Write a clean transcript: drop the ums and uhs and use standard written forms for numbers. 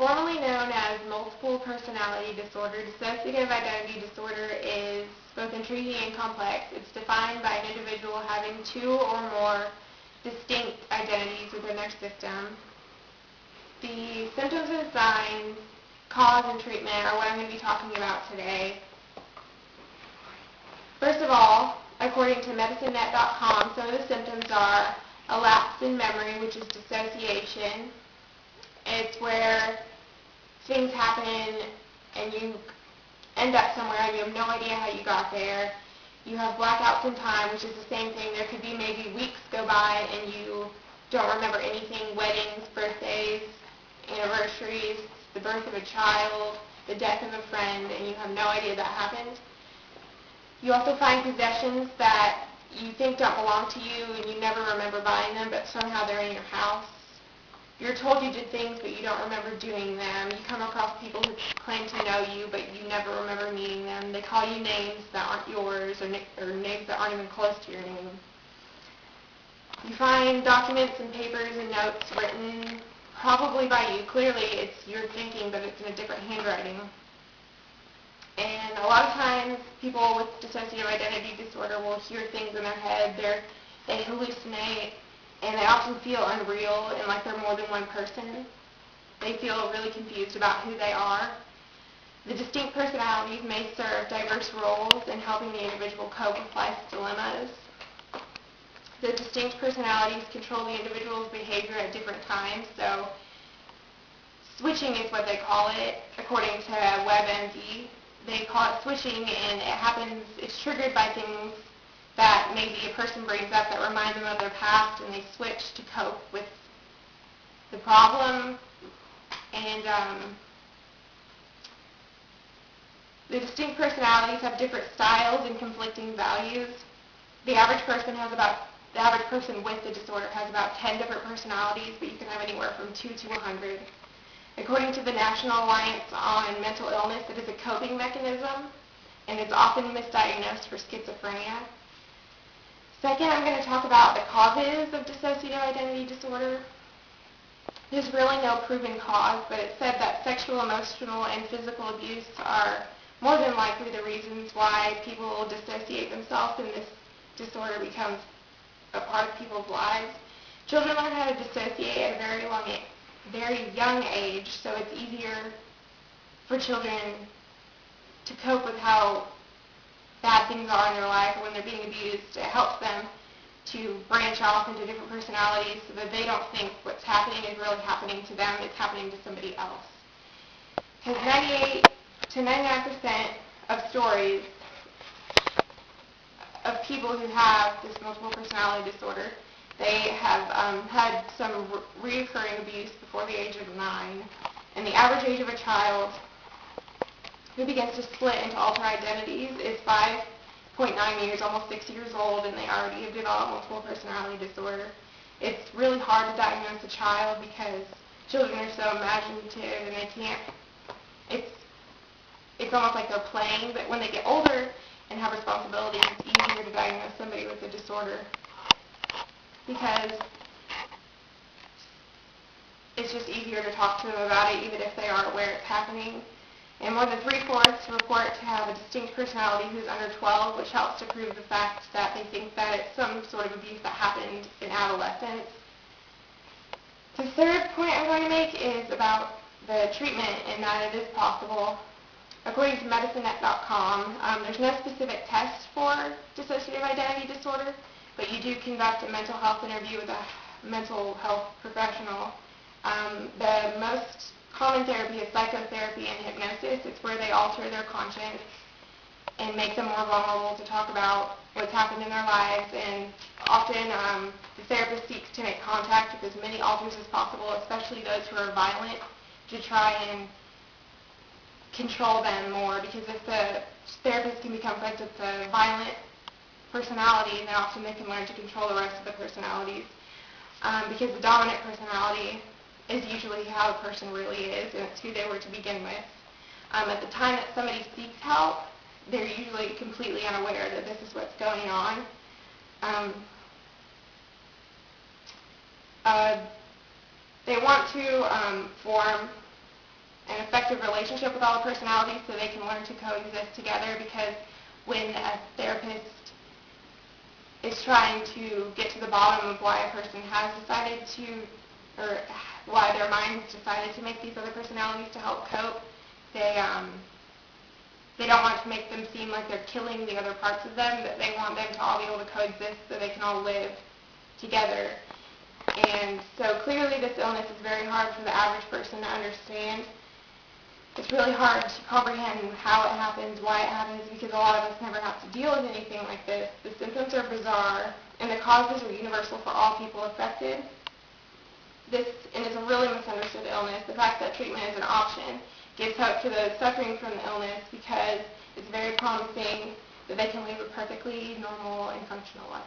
Formerly known as multiple personality disorder, dissociative identity disorder is both intriguing and complex. It's defined by an individual having two or more distinct identities within their system. The symptoms and signs, cause, and treatment are what I'm going to be talking about today. First of all, according to MedicineNet.com, some of the symptoms are a lapse in memory, which is dissociation. It's where things happen and you end up somewhere and you have no idea how you got there. You have blackouts in time, which is the same thing. There could be maybe weeks go by and you don't remember anything: weddings, birthdays, anniversaries, the birth of a child, the death of a friend, and you have no idea that happened. You also find possessions that you think don't belong to you and you never remember buying them, but somehow they're in your house. You're told you did things, but you don't remember doing them. You come across people who claim to know you, but you never remember meeting them. They call you names that aren't yours, or names that aren't even close to your name. You find documents and papers and notes written probably by you. Clearly, it's your thinking, but it's in a different handwriting. And a lot of times, people with dissociative identity disorder will hear things in their head. They hallucinate, and they often feel unreal and like they're more than one person. They feel really confused about who they are. The distinct personalities may serve diverse roles in helping the individual cope with life's dilemmas. The distinct personalities control the individual's behavior at different times, so switching is what they call it, according to WebMD. They call it switching, and it's triggered by things that maybe a person brings up that remind them of their past, and they switch to cope with the problem. And the distinct personalities have different styles and conflicting values. The average person with the disorder has about 10 different personalities, but you can have anywhere from 2 to 100. According to the National Alliance on Mental Illness, it is a coping mechanism, and it's often misdiagnosed for schizophrenia. Second, I'm going to talk about the causes of dissociative identity disorder. There's really no proven cause, but it's said that sexual, emotional, and physical abuse are more than likely the reasons why people dissociate themselves, and this disorder becomes a part of people's lives. Children learn how to dissociate at a very young age, so it's easier for children to cope with how bad things are in their life or when they're being abused. It helps them to branch off into different personalities so that they don't think what's happening is really happening to them, it's happening to somebody else. Because 98 to 99% of stories of people who have this multiple personality disorder, they have had some reoccurring abuse before the age of 9. And the average age of a child who begins to split into alter identities is 5.9 years, almost 6 years old, and they already have developed multiple personality disorder. It's really hard to diagnose a child because children are so imaginative and they can't, it's almost like they're playing, but when they get older and have responsibilities, it's easier to diagnose somebody with a disorder because it's just easier to talk to them about it, even if they aren't aware it's happening. And more than 3/4 report to have a distinct personality who's under 12, which helps to prove the fact that they think that it's some sort of abuse that happened in adolescence. The third point I'm going to make is about the treatment and that it is possible. According to MedicineNet.com, there's no specific test for dissociative identity disorder, but you do conduct a mental health interview with a mental health professional. The most common therapy is psychotherapy and hypnosis. It's where they alter their conscience and make them more vulnerable to talk about what's happened in their lives. And often the therapist seeks to make contact with as many alters as possible, especially those who are violent, to try and control them more, because if the therapist can become friends with the violent personality, then often they can learn to control the rest of the personalities, because the dominant personality is usually how the person really is, and it's who they were to begin with. At the time that somebody seeks help, they're usually completely unaware that this is what's going on. They want to form an effective relationship with all the personalities so they can learn to coexist together, because when a therapist is trying to get to the bottom of why a person has decided to, or why their mind's decided to make these other personalities to help cope, they don't want to make them seem like they're killing the other parts of them, that they want them to all be able to coexist so they can all live together. And so clearly this illness is very hard for the average person to understand. It's really hard to comprehend how it happens, why it happens, because a lot of us never have to deal with anything like this. The symptoms are bizarre, and the causes are universal for all people affected. This is a really misunderstood illness. The fact that treatment is an option gives hope to those suffering from the illness, because it's very promising that they can live a perfectly normal and functional life.